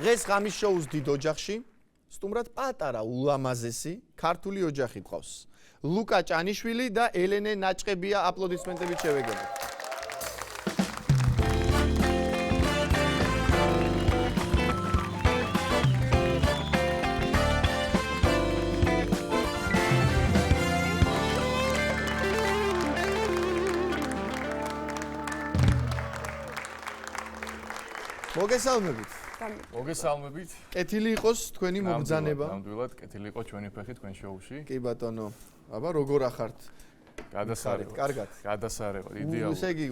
დღეს ღამის შოუს დიდ ოჯახში სტუმრად პატარა ულამაზესი ქართული ოჯახი გვყავს. ლუკა ჭანიშვილი და ელენე ნაჭყებია, აპლოდისმენტებით შევეგებოთ. მოგესალმებით. მოგესალმებით. კეთილი იყოს თქვენი მობრძანება. ნამდვილად კეთილი იყო ჩვენი ფეხი თქვენ შოუში. კი ბატონო. აბა როგორ ახართ? გადასარევად. კარგად. გადასარევად, იდეალურად. ესე იგი,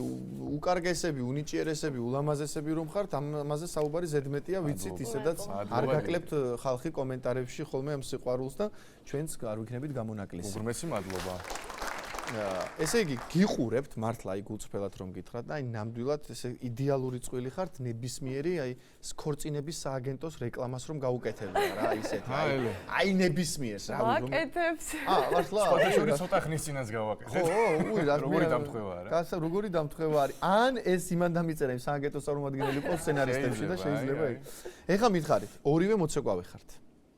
უკარგესები, უნიჭიერესები, ულამაზესები რომ ხართ, ამაზე საუბარი ზედმეტია, ვიცით, ისედაც არ გაკლებთ ხალხი კომენტარებში ხოლმე ამ სიყვარულს და ჩვენც არ ვიქნებით გამონაკლისი. უღრმესი მადლობა. ესე იგი, გიყურებთ მართლა აი გულწრფელად რომ გითხრათ და აი ნამდვილად ესე იდეალური წყვილი ხართ ნებისმიერი აი სქორწინების სააგენტოს რეკლამას რომ გაუკეთებია რა ისეთი აი ნებისმიერს რა ვაკეთებს. მართლა სპორტაშორი ცოტა ხნის წინაც გავაკეთეთ. როგორი დამთხევა არა? როგორი დამთხევა არის? ან ეს იმან დამიწერა იმ სააგენტოს წარმომადგენელი ყავს სცენარისტებში და შეიძლება ეხლა მითხარით, ორივე მოცეკვავე ხართ.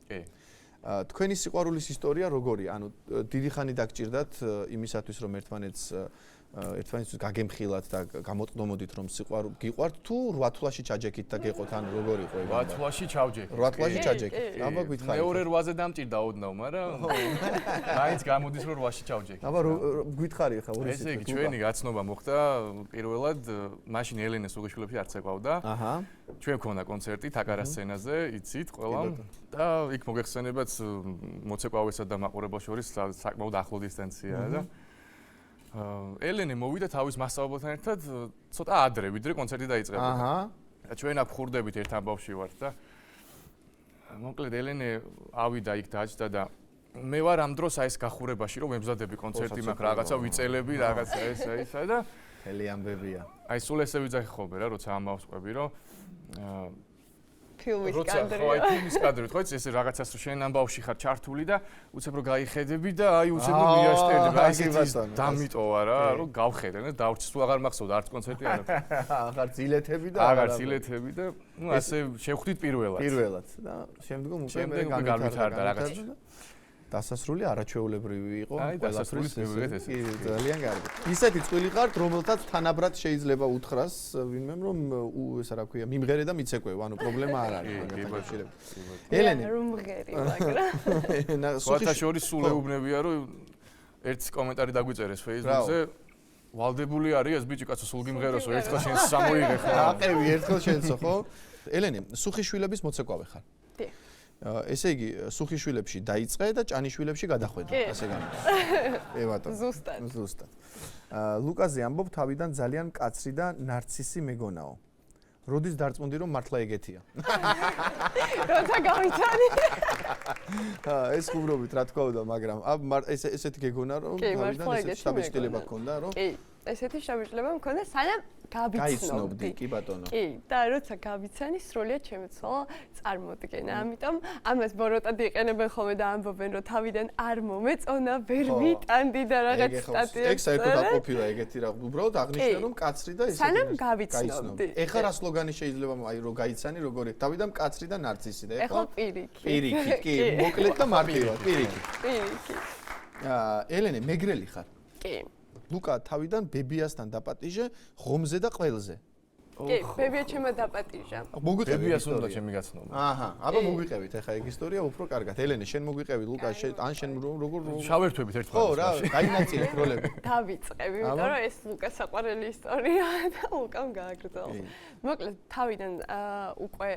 კი. თქვენი სიყვარულის ისტორია როგორია? ანუ დიდი ხანი დაგჭირდათ იმისათვის რომ ერთმანეთს გაგემხილათ და გამოტყდომოდით რომ სიყვარული გიყვართ თუ 8 თვლაში ჩაჯექით და გეყოთ ან როგორ იყო? 8 თვლაში ჩავჯექით. 8 თვლაში ჩაჯექით. აბა გითხარით. მეორე 8-ზე დამჭირდა ოდნავ, მაგრამ მაინც გამოდის რომ 8-ში ჩავჯექით. აბა გვითხარი ხა ორი ესე იგი ჩვენი გაცნობა მოხდა პირველად მაშინ ელენეს უგიშვილებში არც ეყავდა. აჰა. ჩვენ მქონდა კონცერტი თაკარა სცენაზე, იცით ყველამ და იქ მოგეხსენებათ მოცეკვავესა და მაყურებელს შორის საკმაოდ ახლო დისტანციაა და ელენე მოვიდა თავის მასწავლებელთან ერთად ცოტა ადრე, ვიდრე კონცერტი დაიწყებოდა. აჰა. ჩვენ აქ ხურდებით ერთ ამბავში ვართ და მოკლედ ელენე ავიდა იქ დაჭდა და მე ვარ ამ დროს აი ეს გახურებაში რომ მემზადები კონცერტი მაქვს რაღაცა ვიწელები რაღაცა ესა და მთელი ამბებია. აი სულ ესე ვიძახი ხოლმე რა როცა ამბავს ყვები რომ ფილმის კადრია. როცა ხო აი ფილმის კადრი ხო იცი ესე რაღაცას რომ შენ ამბავში ხარ ჩართული და უცებ რომ გაიხედები და აი უცებ რომ მიაშტერდი და აი დამიტოვა რა რომ გავხედე და დავრჩი სულ აღარ მახსოვდა არც კონცერტი არა. აღარ ძილეთები და აღარ ძილეთები და ნუ ასე შევხვდით პირველად და შემდგომ უკვე მე გავითარდა რაღაცა დასასრული არაჩვეულებრივი იყო ყველასთვის ეს ძალიან კარგი. ისეთი წვილი ხართ, რომელთაც თანაბრად შეიძლება უთხრას ვინმემ რომ ესა რა ქვია, მიმღერე და მიცეკვეო, ანუ პრობლემა არ არის მაგათაშორე. ელენე რომ მღერი, მაგრამ სხვათა შორის სულ ეუბნებია რომ ერთ კომენტარი დაგვიწერეს Facebook-ზე ვალდებული არის ეს ბიჭი კაცო სულ გიმღეროსო ერთხელ შენს სამოიღე ხო? აყევი ერთხელ შენსო ხო? ელენე, სუხიშვილების მოცეკვავე ხარ. კი. ესე იგი, სუხიშვილებში დაიწყე და ჭანიშვილებში გადახვედრე, ასე გამოდის. ე ბატონო. ზუსტად. ლუკაზე ამბობ თავიდან ძალიან კაცრი და ნარცისი მეგონაო. როდის დარწმუნდი რომ მართლა ეგეთია? როცა გავიცანი. ეს ხუმრობით რა თქვა უნდა, მაგრამ ესეთი გეგონა რომ თავიდან ესეთი შთაბეჭდილება გქონდა რომ კი, ესეთი შთაბეჭდილება მქონდა სანამ გავიცნობდი. კი ბატონო. კი, და როცა გავიცანი, სრულიად შემეცვალა წარმოდგენა. ამიტომ ამას ბოროტად იყენებენ ხოლმე და ამბობენ, რომ თავიდან არ მომეწონა, ვერ ვიტანდი და რაღაც სტატიებს. ეგ საერთოდ არ ყოფილა ეგეთი რა. უბრალოდ აღნიშნა რომ კაცრი და ესეთი. სანამ გავიცნობდი. ეხლა რა სლოგანი შეიძლება აი რომ გაიცანი როგორი? თავიდან კაცრი და ნარცისი და ეხლა პირიქით. პირიქით, კი, მოკლედ და მარტივად, პირიქით. პირიქით. ელენე, მეგრელი ხარ? კი. ლუკა თავიდან ბებიასთან დაპატიჟე ღომზე და ყველზე. კი, ბებია ჩემო დაპატიჟა. ბებიას უნდა ჩემი გაცნობა. აჰა, აბა მოგვიყევით ახლა ეგ ისტორია უფრო კარგად. ელენე, შენ მოგვიყევი, ლუკა, ან შენ როგორ შავერთვებით ერთმანეთს. ხო, რა, გაინაწილეთ როლები. დავიწყები, იმიტომ რომ ეს ლუკას საყვარელი ისტორიაა და ლუკამ გააგრძელს. მოკლედ, თავიდან უკვე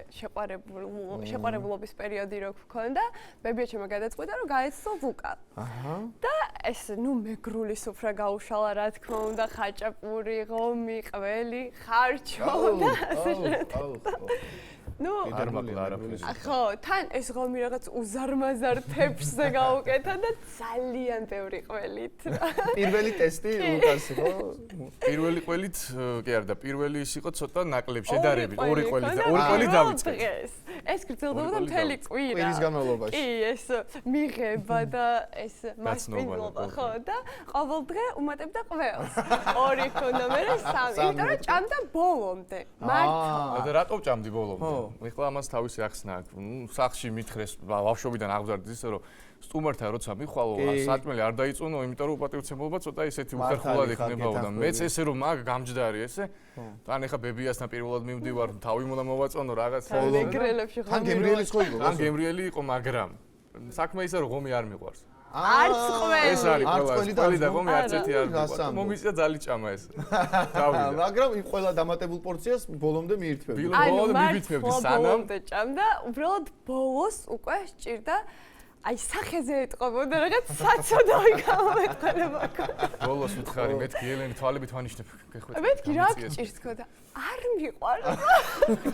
შეყვარებულობის პერიოდი რო გქონდა, ბებია ჩემო გადაწყვიტა რომ გაეცნო ლუკა. აჰა. და ეს ნუ მეგრული სუფრა გაუშალა რა თქმა უნდა, ხაჭაპური, ღომი, ყველი, ხარჩო და ასე შემდეგ. ნუ არ მოკლა არაფერი. ხო, თან ეს ღომი რაღაც უზარმაზარ თეფშზე გაუკეთა და ძალიან ბევრი ყველით. პირველი ტესტი უკას ხო? პირველი ყველით კი არა და პირველი ის იყო ცოტა ნაკლებ შედარებით, ორი ყველით და ორი ყველით დავიწყე. ეს გრძელდებოდა მთელი კვირა. კვირის განმავლობაში. კი, ეს მიღება და ეს მასპინძლობა, ხო და ყოველ დღე უმატებდა ყველს. 2 ქონდა, მე 3, იმიტომ რომ ჭამდა ბოლომდე. მართლა. და რატო ჭამდი ბოლომდე? ეხლა ამას თავისი ახსნა აქვს. სახლში მითხრეს ბავშვობიდან აღზარდი ისე რომ სტუმართან როცა მიხვალო, საჭმელი არ დაიწუნო, იმიტომ რომ უპატივცემულობა ცოტა ისეთი უხერხულად იქნებაო და მეც ესე რომ მაგ გამჯდარი ესე. თან ეხა ბებიასთან პირველად მივდივარ, თავი უნდა მოვაწონო რაღაც. მეგრელებში ხო. თან გემრიელი ხო იყო? თან გემრიელი იყო, მაგრამ საქმე ისე რომ ღომი არ მიყვარს. არც ყველი. ეს არის ყველი და ღომი არც ერთი არ მიყვარს. მომიწია ძალი ჭამა ეს. მაგრამ იმ ყველა დამატებულ პორციას ბოლომდე მიირთმევდი. ბოლომდე მიბითმევდი სანამ. ბოლომდე ჭამდა, უბრალოდ ბოლოს უკვე სჭირდა აი სახეზე ეტყობოდა რაღაც საწოდავი გამომეტყველება. ბოლოს ვთხარი მეთქი ელენი თვალებით ვანიშნებ გეხვეწე. მეთქი რა გჭირს თქო და არ მიყვარს.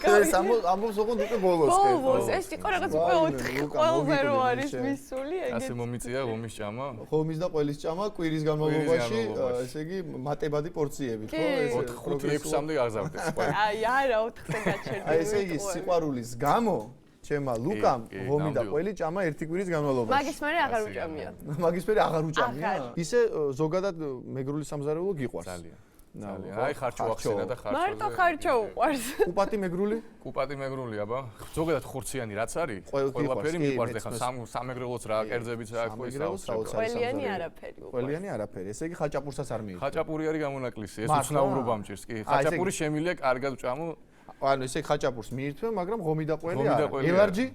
ეს ამბობს ოღონდ უკვე ბოლოს. ბოლოს ეს იყო რაღაც უკვე 4 ყველაზე რო არის მისული ეგეთი. ასე მომიწია ღომის ჭამა. ღომის და ყველის ჭამა კვირის განმავლობაში, ესე იგი მატებადი პორციებით, ხო? ეს 4-5-6-მდე აღზარდეს ყველა. აი არა 4-ზე გაჩერდა. აი ესე იგი სიყვარულის გამო ჩემა ლუკამ ღომი და ყველი ჭამა ერთი კვირის განმავლობაში. მაგის მერე აღარ უჭამია. მაგის მერე აღარ უჭამია? ისე ზოგადად მეგრული სამზარეულო გიყვარს. ძალიან. აი ხარჩო ახსენა და ხარჩო. მარტო ხარჩო უყვარს. კუპატი მეგრული? კუპატი მეგრული აბა. ზოგადად ხორციანი რაც არის, ყველაფერი მიყვარს ეხლა სამეგრელოც რა, კერძებიც რა აქვს ეს. ყველიანი არაფერი უყვარს. ყველიანი არაფერი. ესე იგი ხაჭაპურსაც არ მიიღო. ხაჭაპური არის გამონაკლისი, ეს უცნაურობა მჭირს კი. ხაჭაპური შემილია კარგად ვჭამო. ანუ ესე ხაჭაპურს მიირთმევ, მაგრამ ღომი და ყველი არა. ელარჯი?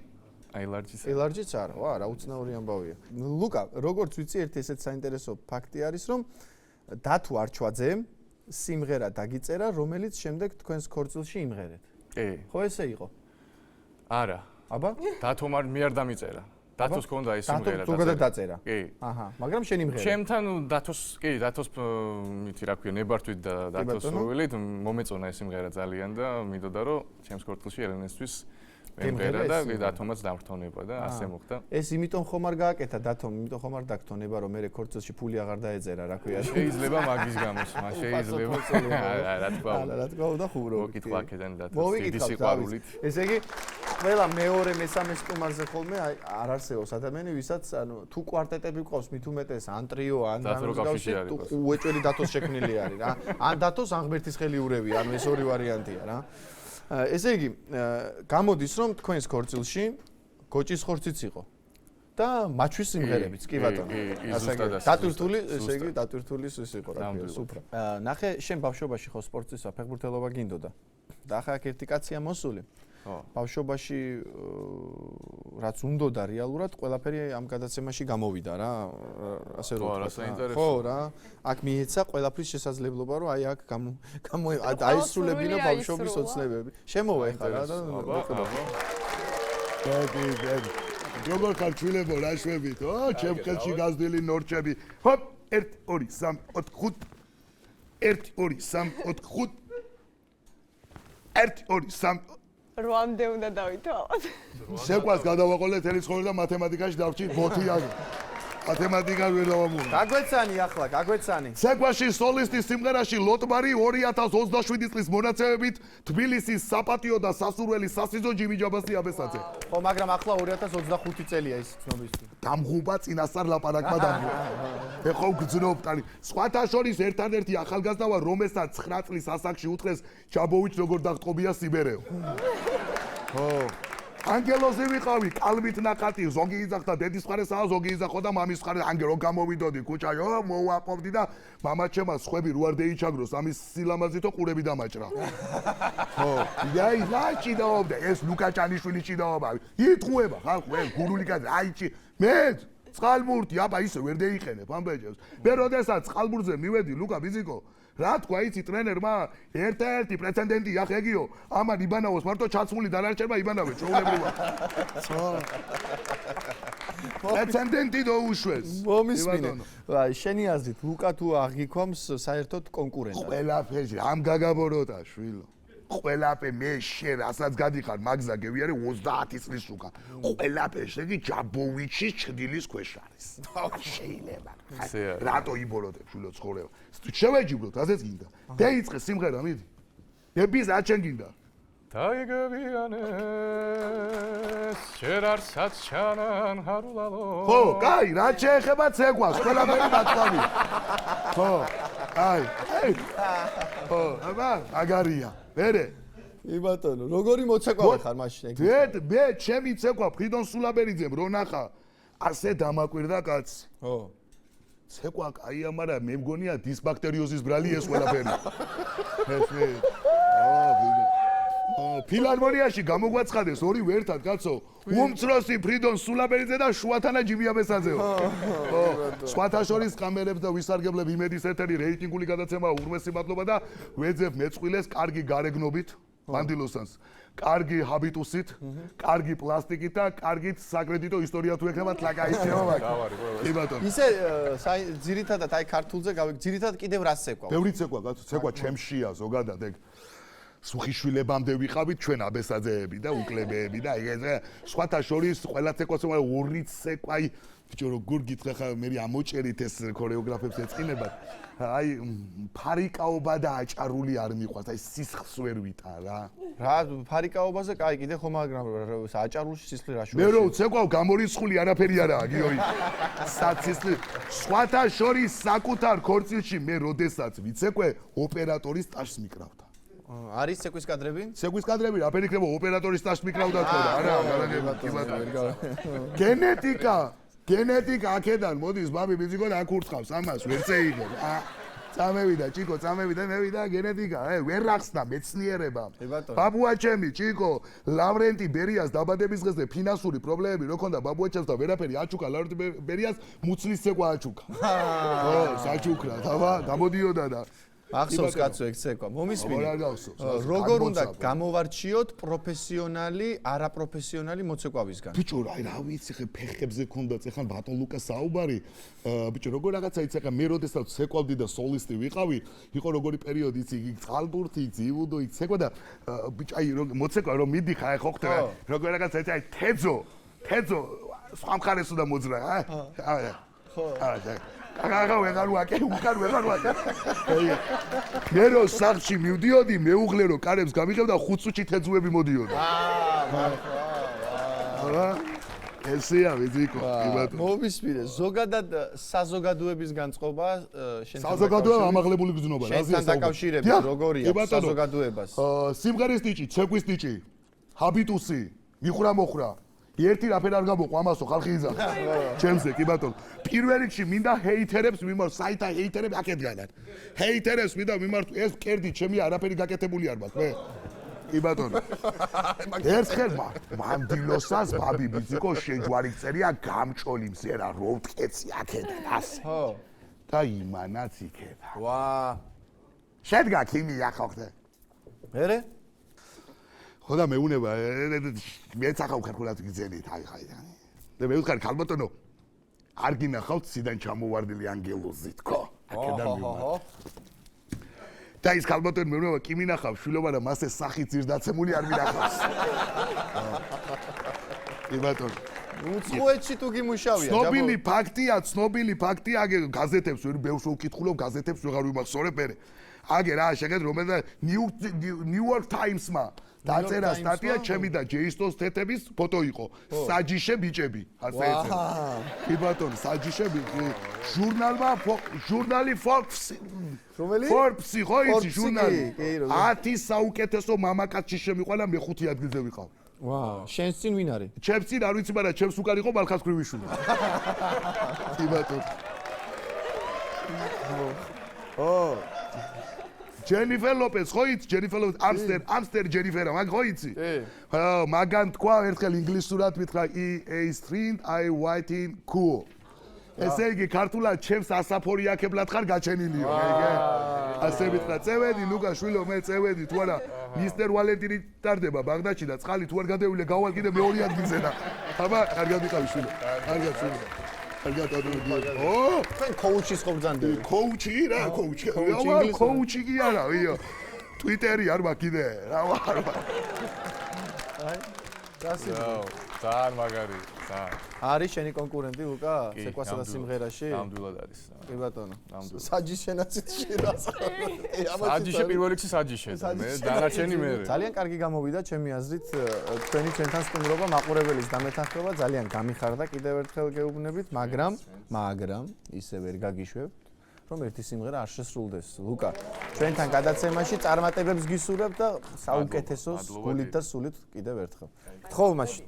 ელარჯიც არა, ვა, რა უცნაური ამბავია. ლუკა, როგორც ვიცი, ერთი ესეც საინტერესო ფაქტი არის, რომ დათო არჩვაძემ სიმღერა დაგიწერა, რომელიც შემდეგ თქვენს ქორწილში იმღერეთ. კი. ხო ესე იყო? არა. აბა? დათომ მე არ დამიწერა. დათოს ქონდა ეს სიმღერა. დათო ზოგადად დაწერა. კი. აჰა, მაგრამ შენ იმღერე. ჩემთან დათოს მითი რა ქვია, ნებართვით და დათოს სრულით მომეწონა ეს სიმღერა ძალიან და მინდოდა რომ ჩემს ქორწილში ელენესთვის მემღერა და დათომაც დამრთოვნება და ასე მოხდა. ეს იმიტომ ხომ არ გააკეთა დათომ, იმიტომ ხომ არ დაგთონება რომ მე ქორწილში ფული აღარ დაეწერა, რა ქვია. შეიძლება მაგის გამოს, შეიძლება. რა თქმა უნდა. რა თქმა უნდა ხუბრო. მოკითხვა აქედან დათოს დიდი სიყვარულით. ესე იგი ყველა მეორე მესამე სტუმარზე ხოლმე არ არსებობს ადამიანი, ვისაც ანუ თუ კვარტეტები ყავს, მით უმეტეს ან ტრიო, ან უეჭველი დათოს შექმნილი არის რა. ან დათოს ან ღმერთის ხელი ურევი, ანუ ეს ორი ვარიანტია რა. ესე იგი, გამოდის რომ თქვენს ქორწილში გოჭის ხორციც იყო და მაჩვის სიმღერებიც, კი ბატონო. დატვირთული, ესე იგი, დატვირთული ის იყო რა ქვია, სუფრა. ნახე, შენ ბავშვობაში ხო სპორტისა, ფეხბურთელობა გინდოდა? და ახლა აქ ერთი კაცია მოსული. ბავშვობაში რაც უნდოდა რეალურად ყველაფერი ამ გადაცემაში გამოვიდა რა, ასე რომ ხო რა, აქ მიეცა ყველაფრის შესაძლებლობა რომ აი აქ აისრულებინა ბავშვობის ოცნებები. შემოვა ეხლა რა და როგორ ხარ ჩვილებო რა შვებით, ჩემ ხელში გაზდილი ნორჩები. ჰოპ 1 2 3 4 5 1 2 3 4 5 1 2 3 8-მდე უნდა დავითვალოთ. შეკვას გადავაყოლეთ ელი ცხოვრება და მათემატიკაში დავრჩით ბოთიანი. მათემატიკა ვერ დავამურო. გაგვეცანი ახლა, გაგვეცანი. შეკვაში სოლისტის სიმღერაში ლოტბარი 2027 წლის მონაცემებით თბილისის საპატიო და სასურველი სასიზო ჯიმი ჯაბასი აბესაძე. ხო, მაგრამ ახლა 2025 წელია ის ცნობისთვის. დამღუბა წინასწარ ლაპარაკმა დამღუბა. ეხო გძნობ ტანი. სხვათა შორის ერთადერთი ახალგაზრდა ვარ, რომელსაც 9 წლის ასაკში უთხრეს ჯაბოვიჩ როგორ დაღტყობია სიბერეო. ხო. ანგელოზი ვიყავი, კალმით ნახატი, ზოგი იძახდა დედის მხარესაა, ზოგი იძახო და მამის მხარეს, ანგელო გამოვიდოდი ქუჩაში, მოვაყოფდი და მამა ჩემას ხვები რო არ დაიჩაგროს, ამის სილამაზითო ყურები დამაჭრა. ხო, აი, რაჭი დაობდა, ეს ლუკა ჭანიშვილი ჭიდაობა. იტყუება ხალხო, ეს გურული კაცი, აიჭი, მე წყალბურთი, აბა ისე ვერ დაიყენებ ამბეჭებს. მე როდესაც წყალბურთზე მივედი, ლუკა ბიზიკო რა თქვა იცი ტრენერმა ერთ-ერთი პრეცედენტი ახეგიო ამან იბანავოს მარტო ჩაცმული დანარჩება იბანავე ჩაულებრივად პრეცედენტი დაუშვეს მომისმინე შენი აზრით ლუკა თუ აღიქვამს საერთოდ კონკურენტად ყველაფერში ამ გაგაბოროტა შვილო ყველაფერ მე შენ რასაც გადიხარ მაგზა გევიარე 30 წლის უკან ყველაფერში იგი ჯაბოვიჩის ჩრდილის ქვეშ არის შეიძლება რატო იბოროტებ შვილო ცხოვრება შევეჯიბროთ ასეც გინდა დაიწყე სიმღერა მიდი ნების რა ჩენ გინდა დაიგებიანე ჯერ არცაც ჩანან ჰარულალო. ხო, კაი, რა შეეხება ცეკვას, ყველაფერი დაწვავი. ხო, კაი. ხო, აბა, აგარია. მერე კი ბატონო, როგორი მოცეკვავე ხარ მაშინ ეგ? მე ჩემი ცეკვა ფრიდონ სულაბერიძემ რო ნახა, ასე დამაკვირდა კაცი. ხო. ცეკვა კაია, მაგრამ მე მგონია დისბაქტერიოზის ბრალი ეს ყველაფერი. ფილარმონიაში გამოგვაცხადეს ორივე ერთად, კაცო. უმცროსი ფრიდონ სულაბერიძე და შუათანა ჯიმიაბესაძეო. ხო. სხვათა შორის კამერებს და ვისარგებლებ იმედის ეთერი რეიტინგული გადაცემა უღრმესი მადლობა და ვეძებ მეწყვილეს კარგი გარეგნობით. მანდილოსანს, კარგი ჰაბიტუსით, კარგი პლასტიკით და კარგი საკრედიტო ისტორია თუ ექნება თლაკაისეო მაგ. კი ბატონო. ისე ძირითადად აი ქართულზე ძირითადად კიდევ რას ცეკვავ? ბევრი ცეკვა, კაცო, ცეკვა ჩემშია ზოგადად ეგ. სუხიშვილებამდე ვიყავით ჩვენ აბესაძეები და უკლებეები და ეგ სხვათა შორის ყველა ცეკვას ორი ცეკვაი ბიჭო როგორ გითხრა ხა მე ამოჭერით ეს ქორეოგრაფებს ეწყინებათ. აი ფარიკაობა და აჭარული არ მიყვარს, აი სისხლს ვერ ვიტა რა. რა ფარიკაობაზე კაი კიდე ხო მაგრამ აჭარულში სისხლი რა შუაში. მე რო ცეკვავ გამორიცხული არაფერი არაა გიოი. საცისხლი სხვათა შორის საკუთარ ქორწილში მე როდესაც ვიცეკვე ოპერატორის სტაჟს მიკრავდა. არის ცეკვის კადრები? ცეკვის კადრები რა ფერი იქნება ოპერატორის სტაჟს მიკრავდა თქო და არა გენეტიკა აქედან მოდის ბაბი ბიძიკო და აქ ურწყავს ამას ვერ წეიგო. წამევიდა ჭიკო, წამევიდა მევიდა გენეტიკა, ვერ ახსნა მეცნიერება. ბაბუა ჩემი ჭიკო, ლავრენტი ბერიას დაბადების დღეზე ფინანსური პრობლემები რო ქონდა ბაბუაჩემს და ვერაფერი აჩუკა ლავრენტი ბერიას მუცლის ცეკვა აჩუკა. ხო, საჩუქრა, დავა, გამოდიოდა და ახსოვს კაცო ეგ ცეკვა. მომისმინე. როგორ უნდა გამოვარჩიოთ პროფესიონალი, არაპროფესიონალი მოცეკვავისგან? ბიჭო, აი რა ვიცი, ხე ფეხებზე ქონდა ეხლა ბატონ ლუკას საუბარი. ბიჭო, როგორ რაღაცა იცი, ხა მე როდესაც ცეკვავდი და სოლისტი ვიყავი, იყო როგორი პერიოდი იცი, წყალბურთი, ძიუდო, ცეკვა და ბიჭო, აი მოცეკვა რომ მიდიხარ, ხო ხდება, როგორ რაღაცა იცი, აი თეძო, სხვა მხარეს უნდა მოძრა, ხო. კაკა ვეღარ ვაკე, უკან ვეღარ ვაკე. მე რო სახლში მივდიოდი, მეუღლე რო კარებს გამიღებდა 5 წუთში თეძუები მოდიოდა. ესეა ვიზიკო, კი ბატონო. მომისმინე, ზოგადად საზოგადოების განწყობა საზოგადოება ამაღლებული გზნობა, რა ზია შენთან დაკავშირებით როგორია საზოგადოებას? სიმღერის ნიჭი, ცეკვის ნიჭი, ჰაბიტუსი, მიხრა მოხრა. ერთი რაფერ არ გამოყვა ამასო ხალხი იზახ. ჩემზე კი ბატონო. პირველ რიგში მინდა ჰეითერებს მიმართ, საითა ჰეითერები აქედგანან. ჰეითერებს მინდა მიმართ, ეს კერდი ჩემი არაფერი გაკეთებული არ მაქვს მე. კი ბატონო. ერთხელ მანდილოსას ბაბი ბიძიკო შეჯვარი წერია გამჭოლი მზერა რო ვტკეცი აქედან ასე. ხო. და იმანაც იქება. ვა. შედგა ქიმია ხო ხდე. მერე? ხო და მეუნება მეც ახავ ხერხულად გიძენით აი ხაი და მე ვუთხარ ქალბატონო არ გინახავთ სიდან ჩამოვარდილი ანგელოზი თქო აქედან მივმა და ის ქალბატონი მეუნება კი მინახავ შვილობა და მასე სახით ზირდაცემული არ მინახავს კი ბატონო უცხოეთში თუ გიმუშავია ცნობილი ფაქტია აგე გაზეთებს ვერ ბევრს ვკითხულობ გაზეთებს ვეღარ ვიმახსოვრებ მე აგე რა შეგეთ რომელდა New York Times-მა დაწერა სტატია ჩემი და ჯეისტოს თეთების ფოტო იყო საჯიშე ბიჭები ასე ეწერა კი ბატონო საჯიშე ჟურნალი Forbes რომელი Forbes-ი ხო იცი ჟურნალი 10 საუკეთესო მამაკაცი შემიყვანა მე 5 ადგილზე ვიყავ ვა შენს წინ ვინ არის ჩემს წინ არ ვიცი მაგრამ ჩემს უკან იყო ბალხასკრივიშვილი კი ბატონო ჯენიფერ ლოპეს ხო იცი ჯენიფერ ლოპეს ამსტერ ჯენიფერა მაგ ხო იცი მაგან თქვა ერთხელ ინგლისურად მითხრა a string I waiting cool ესე იგი ქართულად ჩემს ასაფორიაკებლად ხარ გაჩენილიო ასე მითხრა წევედი ლუკა შვილო მე წევედი თუ არა მისტერ ვალენტინი ტარდება ბაღდადში და წყალი თუ არ გადავილე გავალ კიდე მეორე ადგილზე და აბა კარგად იყავი შვილო კარგად შვილო თქვენ კოუჩის ხო ბრძანდები? კოუჩი რა, კოუჩი. კოუჩი კი არა, ვიო. ტვიტერი არ მაქვს კიდე. რა ვარ. აი, დასი. ძალიან მაგარი. არის შენი კონკურენტი ლუკა ცეკვასა და სიმღერაში? ნამდვილად არის. კი ბატონო. ნამდვილად. საჯის შენაცით შენაც. საჯიში პირველ რიგში საჯიში მე დანარჩენი მე. ძალიან კარგი გამოვიდა ჩემი აზრით თქვენი ჩვენთან სტუმრობა მაყურებელის დამეთანხმება ძალიან გამიხარდა კიდევ ერთხელ გეუბნებით, მაგრამ ისე ვერ გაგიშვებთ რომ ერთი სიმღერა არ შესრულდეს. ლუკა, ჩვენთან გადაცემაში წარმატებებს გისურვებთ და საუკეთესოს გულით და სულით კიდევ ერთხელ. გთხოვ მაშინ.